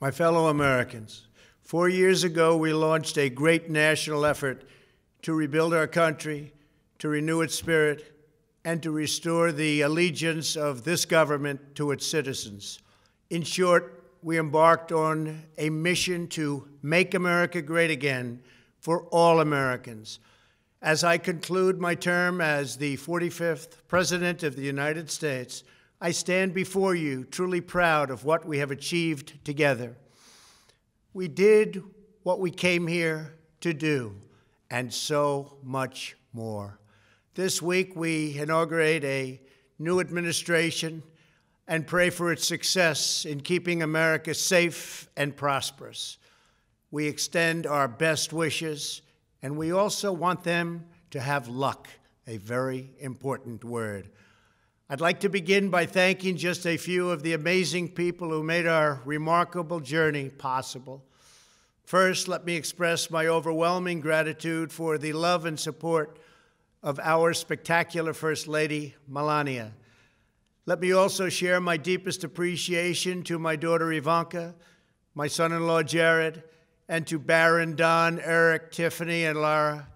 My fellow Americans, 4 years ago, we launched a great national effort to rebuild our country, to renew its spirit, and to restore the allegiance of this government to its citizens. In short, we embarked on a mission to make America great again for all Americans. As I conclude my term as the 45th President of the United States, I stand before you truly proud of what we have achieved together. We did what we came here to do, and so much more. This week, we inaugurate a new administration and pray for its success in keeping America safe and prosperous. We extend our best wishes, and we also want them to have luck, a very important word. I'd like to begin by thanking just a few of the amazing people who made our remarkable journey possible. First, let me express my overwhelming gratitude for the love and support of our spectacular First Lady, Melania. Let me also share my deepest appreciation to my daughter Ivanka, my son-in-law Jared, and to Barron, Don, Eric, Tiffany, and Lara.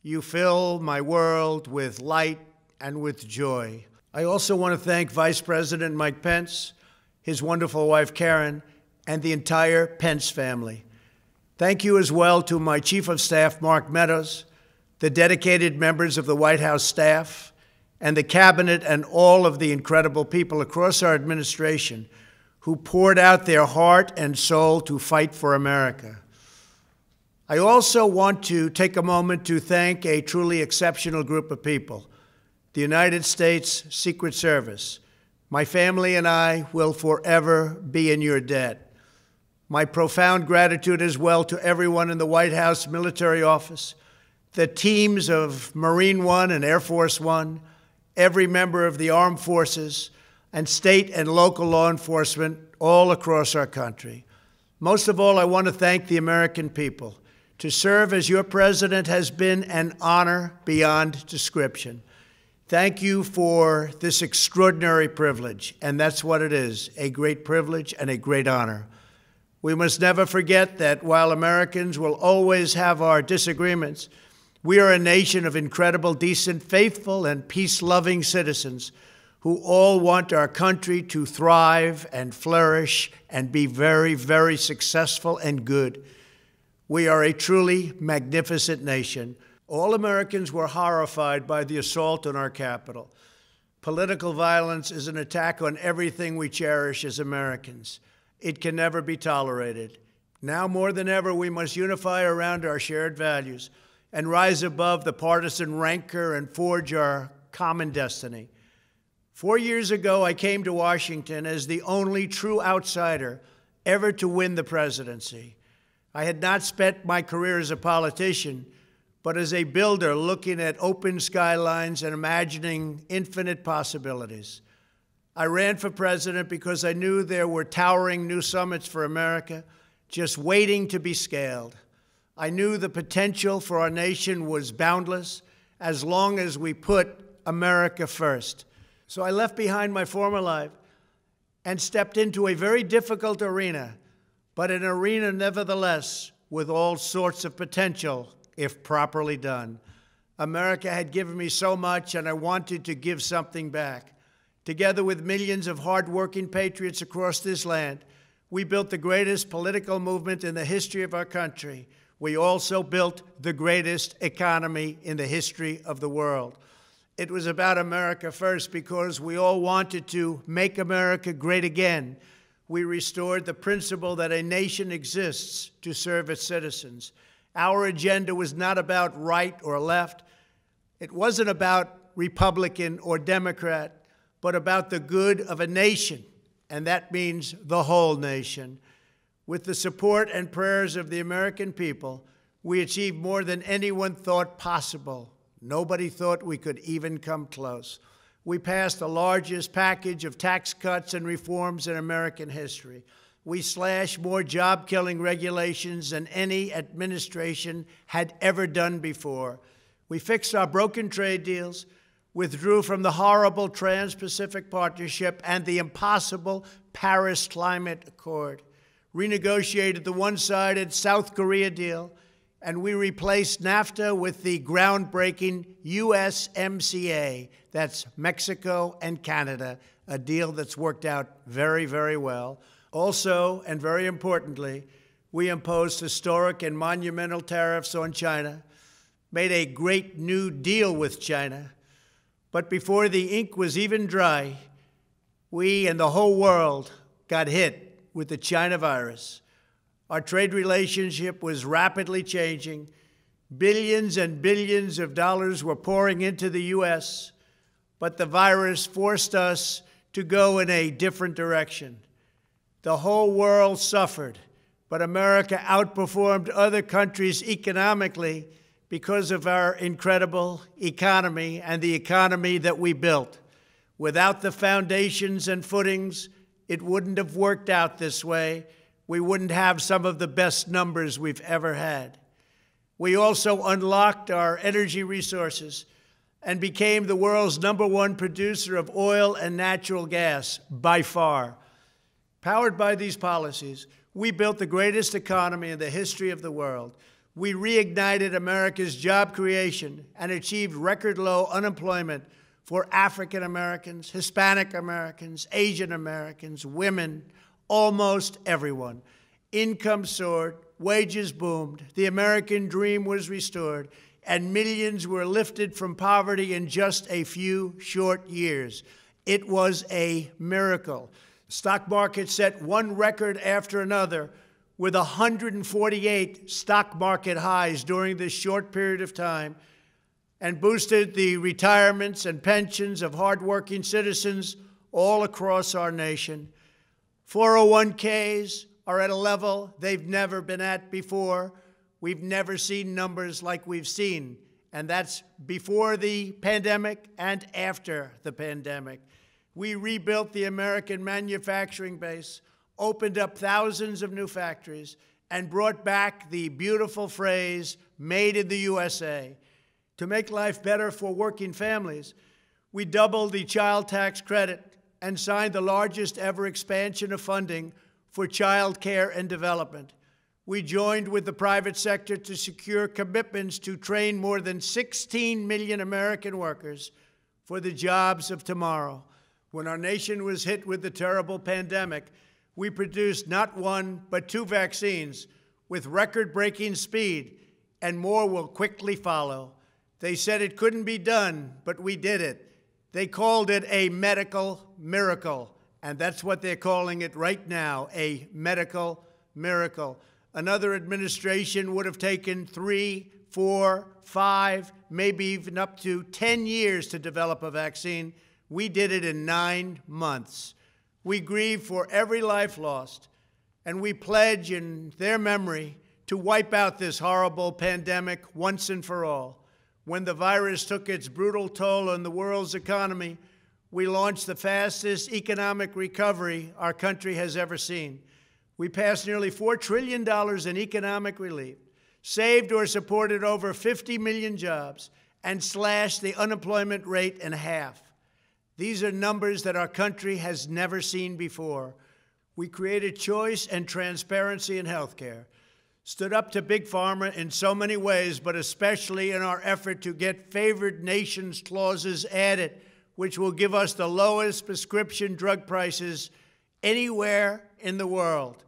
You fill my world with light and with joy. I also want to thank Vice President Mike Pence, his wonderful wife Karen, and the entire Pence family. Thank you as well to my Chief of Staff, Mark Meadows, the dedicated members of the White House staff, and the Cabinet, and all of the incredible people across our administration who poured out their heart and soul to fight for America. I also want to take a moment to thank a truly exceptional group of people, the United States Secret Service. My family and I will forever be in your debt. My profound gratitude as well to everyone in the White House Military Office, the teams of Marine One and Air Force One, every member of the armed forces, and state and local law enforcement all across our country. Most of all, I want to thank the American people. To serve as your president has been an honor beyond description. Thank you for this extraordinary privilege, and that's what it is, a great privilege and a great honor. We must never forget that while Americans will always have our disagreements, we are a nation of incredible, decent, faithful, and peace-loving citizens who all want our country to thrive and flourish and be very, very successful and good. We are a truly magnificent nation. All Americans were horrified by the assault on our Capitol. Political violence is an attack on everything we cherish as Americans. It can never be tolerated. Now more than ever, we must unify around our shared values and rise above the partisan rancor and forge our common destiny. 4 years ago, I came to Washington as the only true outsider ever to win the presidency. I had not spent my career as a politician, but as a builder looking at open skylines and imagining infinite possibilities. I ran for president because I knew there were towering new summits for America just waiting to be scaled. I knew the potential for our nation was boundless as long as we put America first. So I left behind my former life and stepped into a very difficult arena, but an arena nevertheless with all sorts of potential if properly done. America had given me so much, and I wanted to give something back. Together with millions of hardworking patriots across this land, we built the greatest political movement in the history of our country. We also built the greatest economy in the history of the world. It was about America first because we all wanted to make America great again. We restored the principle that a nation exists to serve its citizens. Our agenda was not about right or left. It wasn't about Republican or Democrat, but about the good of a nation, and that means the whole nation. With the support and prayers of the American people, we achieved more than anyone thought possible. Nobody thought we could even come close. We passed the largest package of tax cuts and reforms in American history. We slashed more job-killing regulations than any administration had ever done before. We fixed our broken trade deals, withdrew from the horrible Trans-Pacific Partnership and the impossible Paris Climate Accord, renegotiated the one-sided South Korea deal, and we replaced NAFTA with the groundbreaking USMCA. That's Mexico and Canada, a deal that's worked out very, very well. Also, and very importantly, we imposed historic and monumental tariffs on China, made a great new deal with China. But before the ink was even dry, we and the whole world got hit with the China virus. Our trade relationship was rapidly changing. Billions and billions of dollars were pouring into the U.S., but the virus forced us to go in a different direction. The whole world suffered, but America outperformed other countries economically because of our incredible economy and the economy that we built. Without the foundations and footings, it wouldn't have worked out this way. We wouldn't have some of the best numbers we've ever had. We also unlocked our energy resources and became the world's #1 producer of oil and natural gas, by far. Powered by these policies, we built the greatest economy in the history of the world. We reignited America's job creation and achieved record low unemployment for African Americans, Hispanic Americans, Asian Americans, women, almost everyone. Income soared, wages boomed, the American dream was restored, and millions were lifted from poverty in just a few short years. It was a miracle. The stock market set one record after another, with 148 stock market highs during this short period of time, and boosted the retirements and pensions of hardworking citizens all across our nation. 401ks are at a level they've never been at before. We've never seen numbers like we've seen, and that's before the pandemic and after the pandemic. We rebuilt the American manufacturing base, opened up thousands of new factories, and brought back the beautiful phrase, "Made in the USA." To make life better for working families, we doubled the child tax credit and signed the largest ever expansion of funding for child care and development. We joined with the private sector to secure commitments to train more than 16 million American workers for the jobs of tomorrow. When our nation was hit with the terrible pandemic, we produced not one, but 2 vaccines with record-breaking speed, and more will quickly follow. They said it couldn't be done, but we did it. They called it a medical miracle, and that's what they're calling it right now, a medical miracle. Another administration would have taken 3, 4, 5, maybe even up to 10 years to develop a vaccine. We did it in 9 months. We grieve for every life lost, and we pledge in their memory to wipe out this horrible pandemic once and for all. When the virus took its brutal toll on the world's economy, we launched the fastest economic recovery our country has ever seen. We passed nearly $4 trillion in economic relief, saved or supported over 50 million jobs, and slashed the unemployment rate in half. These are numbers that our country has never seen before. We created choice and transparency in health care, stood up to Big Pharma in so many ways, but especially in our effort to get favored nations clauses added, which will give us the lowest prescription drug prices anywhere in the world.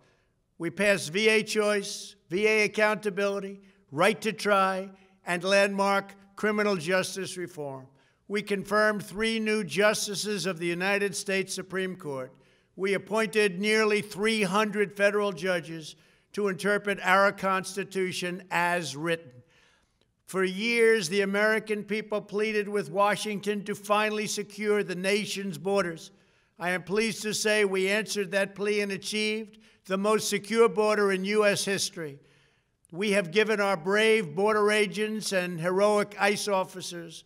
We passed VA choice, VA accountability, right to try, and landmark criminal justice reform. We confirmed 3 new justices of the United States Supreme Court. We appointed nearly 300 federal judges to interpret our Constitution as written. For years, the American people pleaded with Washington to finally secure the nation's borders. I am pleased to say we answered that plea and achieved the most secure border in U.S. history. We have given our brave border agents and heroic ICE officers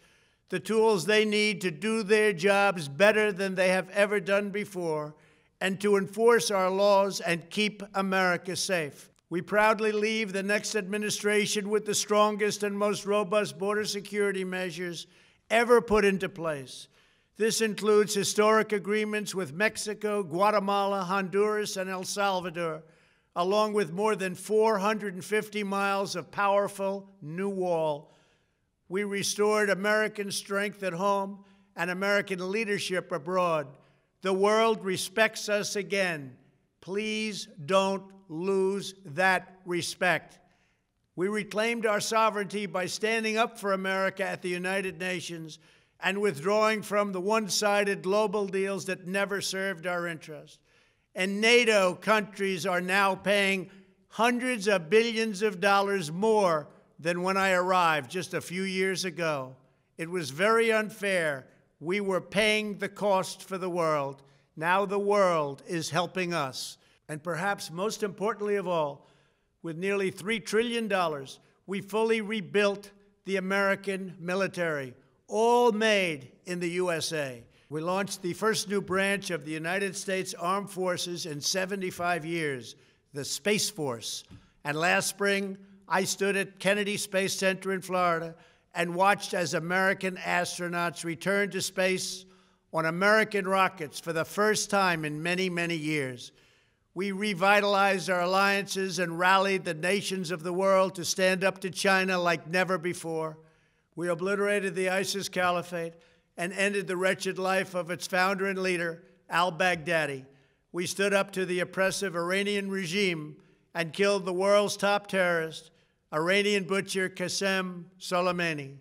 the tools they need to do their jobs better than they have ever done before, and to enforce our laws and keep America safe. We proudly leave the next administration with the strongest and most robust border security measures ever put into place. This includes historic agreements with Mexico, Guatemala, Honduras, and El Salvador, along with more than 450 miles of powerful new wall. We restored American strength at home and American leadership abroad. The world respects us again. Please don't lose that respect. We reclaimed our sovereignty by standing up for America at the United Nations and withdrawing from the one-sided global deals that never served our interest. And NATO countries are now paying hundreds of billions of dollars more than when I arrived just a few years ago. It was very unfair. We were paying the cost for the world. Now the world is helping us. And perhaps most importantly of all, with nearly $3 trillion, we fully rebuilt the American military, all made in the USA. We launched the first new branch of the United States Armed Forces in 75 years, the Space Force. And last spring, I stood at Kennedy Space Center in Florida and watched as American astronauts returned to space on American rockets for the first time in many, many years. We revitalized our alliances and rallied the nations of the world to stand up to China like never before. We obliterated the ISIS caliphate and ended the wretched life of its founder and leader, al-Baghdadi. We stood up to the oppressive Iranian regime and killed the world's top terrorist, Iranian butcher Qasem Soleimani.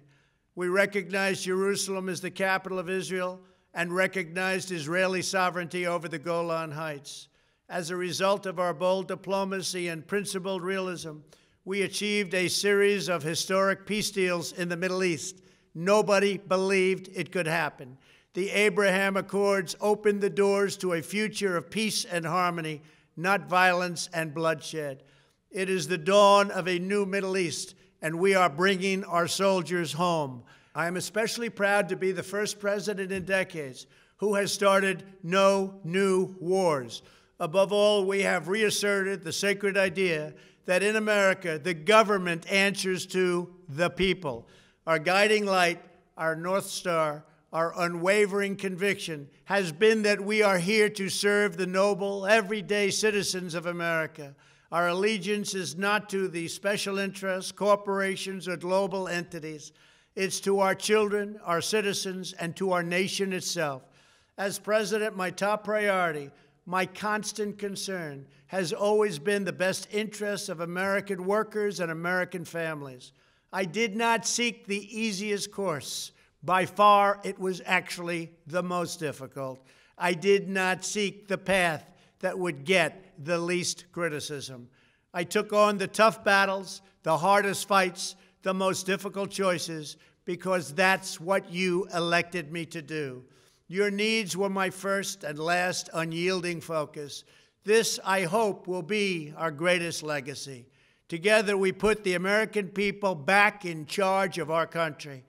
We recognized Jerusalem as the capital of Israel and recognized Israeli sovereignty over the Golan Heights. As a result of our bold diplomacy and principled realism, we achieved a series of historic peace deals in the Middle East. Nobody believed it could happen. The Abraham Accords opened the doors to a future of peace and harmony, not violence and bloodshed. It is the dawn of a new Middle East, and we are bringing our soldiers home. I am especially proud to be the first president in decades who has started no new wars. Above all, we have reasserted the sacred idea that in America, the government answers to the people. Our guiding light, our North Star, our unwavering conviction has been that we are here to serve the noble, everyday citizens of America. Our allegiance is not to the special interests, corporations, or global entities. It's to our children, our citizens, and to our nation itself. As president, my top priority, my constant concern, has always been the best interests of American workers and American families. I did not seek the easiest course. By far, it was actually the most difficult. I did not seek the path that would get the least criticism. I took on the tough battles, the hardest fights, the most difficult choices, because that's what you elected me to do. Your needs were my first and last unyielding focus. This, I hope, will be our greatest legacy. Together, we put the American people back in charge of our country.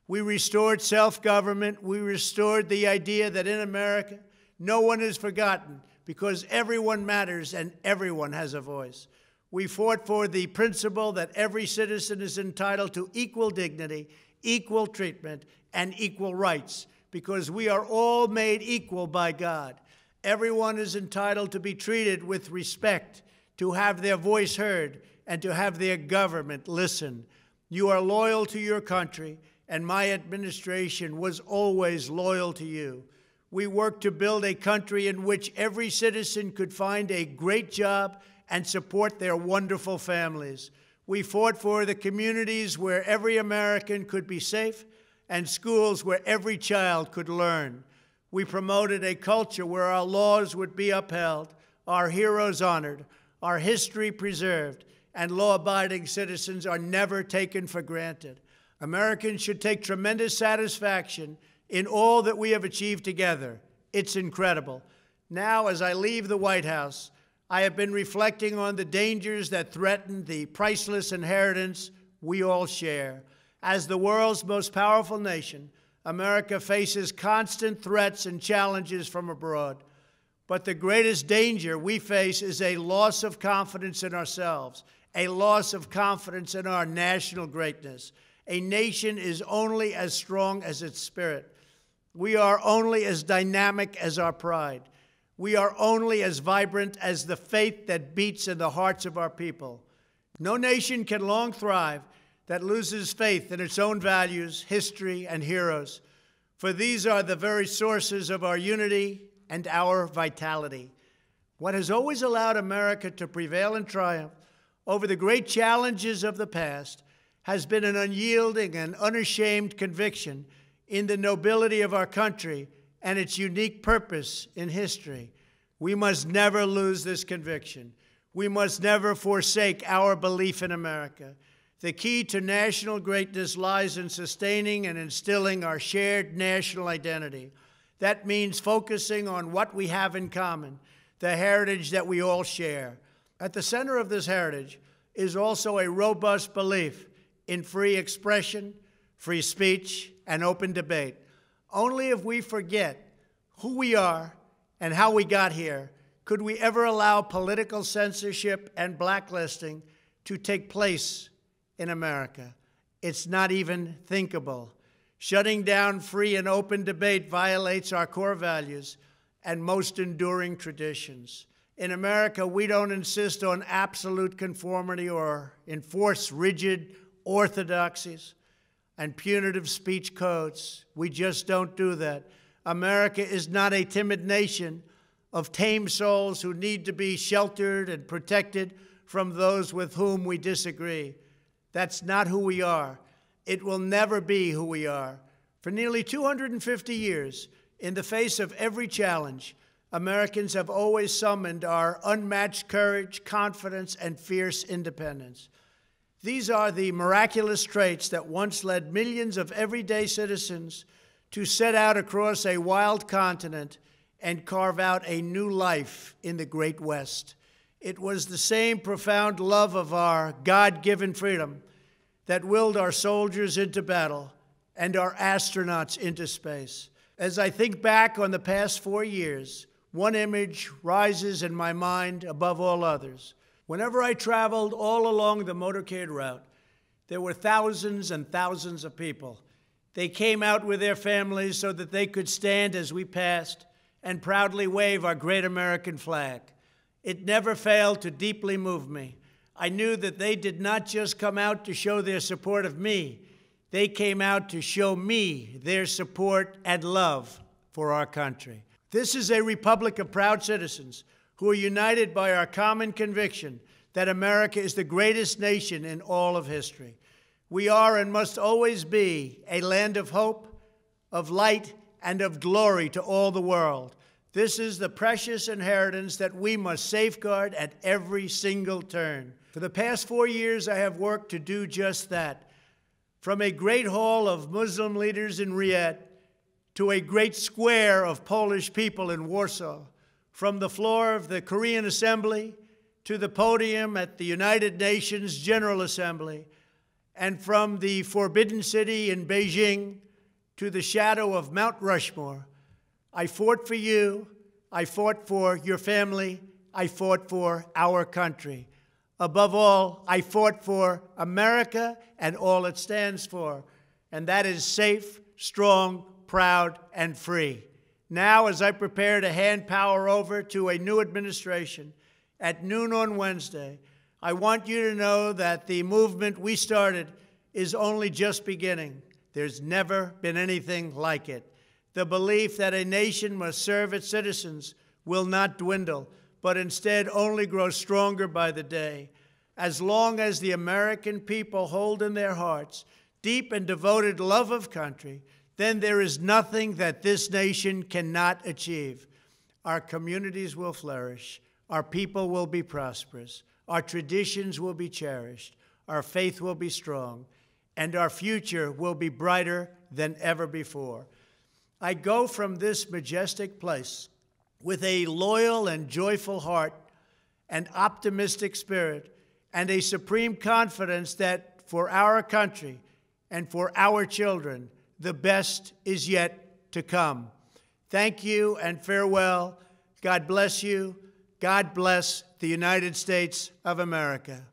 We restored self-government. We restored the idea that in America, no one is forgotten because everyone matters and everyone has a voice. We fought for the principle that every citizen is entitled to equal dignity, equal treatment, and equal rights because we are all made equal by God. Everyone is entitled to be treated with respect, to have their voice heard, and to have their government listen. You are loyal to your country, and my administration was always loyal to you. We worked to build a country in which every citizen could find a great job and support their wonderful families. We fought for the communities where every American could be safe and schools where every child could learn. We promoted a culture where our laws would be upheld, our heroes honored, our history preserved, and law-abiding citizens are never taken for granted. Americans should take tremendous satisfaction in all that we have achieved together. It's incredible. Now, as I leave the White House, I have been reflecting on the dangers that threaten the priceless inheritance we all share. As the world's most powerful nation, America faces constant threats and challenges from abroad. But the greatest danger we face is a loss of confidence in ourselves, a loss of confidence in our national greatness. A nation is only as strong as its spirit. We are only as dynamic as our pride. We are only as vibrant as the faith that beats in the hearts of our people. No nation can long thrive that loses faith in its own values, history, and heroes, for these are the very sources of our unity and our vitality. What has always allowed America to prevail and triumph over the great challenges of the past has been an unyielding and unashamed conviction in the nobility of our country and its unique purpose in history. We must never lose this conviction. We must never forsake our belief in America. The key to national greatness lies in sustaining and instilling our shared national identity. That means focusing on what we have in common, the heritage that we all share. At the center of this heritage is also a robust belief in free expression, free speech, and open debate. Only if we forget who we are and how we got here could we ever allow political censorship and blacklisting to take place in America. It's not even thinkable. Shutting down free and open debate violates our core values and most enduring traditions. In America, we don't insist on absolute conformity or enforce rigid orthodoxies and punitive speech codes. We just don't do that. America is not a timid nation of tame souls who need to be sheltered and protected from those with whom we disagree. That's not who we are. It will never be who we are. For nearly 250 years, in the face of every challenge, Americans have always summoned our unmatched courage, confidence, and fierce independence. These are the miraculous traits that once led millions of everyday citizens to set out across a wild continent and carve out a new life in the Great West. It was the same profound love of our God-given freedom that willed our soldiers into battle and our astronauts into space. As I think back on the past 4 years, one image rises in my mind above all others. Whenever I traveled all along the motorcade route, there were thousands and thousands of people. They came out with their families so that they could stand as we passed and proudly wave our great American flag. It never failed to deeply move me. I knew that they did not just come out to show their support of me. They came out to show me their support and love for our country. This is a republic of proud citizens who are united by our common conviction that America is the greatest nation in all of history. We are and must always be a land of hope, of light, and of glory to all the world. This is the precious inheritance that we must safeguard at every single turn. For the past 4 years, I have worked to do just that. From a great hall of Muslim leaders in Riyadh to a great square of Polish people in Warsaw, from the floor of the Korean Assembly to the podium at the United Nations General Assembly, and from the Forbidden City in Beijing to the shadow of Mount Rushmore, I fought for you, I fought for your family, I fought for our country. Above all, I fought for America and all it stands for, and that is safe, strong, proud, and free. Now, as I prepare to hand power over to a new administration at noon on Wednesday, I want you to know that the movement we started is only just beginning. There's never been anything like it. The belief that a nation must serve its citizens will not dwindle, but instead only grow stronger by the day. As long as the American people hold in their hearts deep and devoted love of country, then there is nothing that this nation cannot achieve. Our communities will flourish, our people will be prosperous, our traditions will be cherished, our faith will be strong, and our future will be brighter than ever before. I go from this majestic place with a loyal and joyful heart, an optimistic spirit, and a supreme confidence that for our country and for our children, the best is yet to come. Thank you and farewell. God bless you. God bless the United States of America.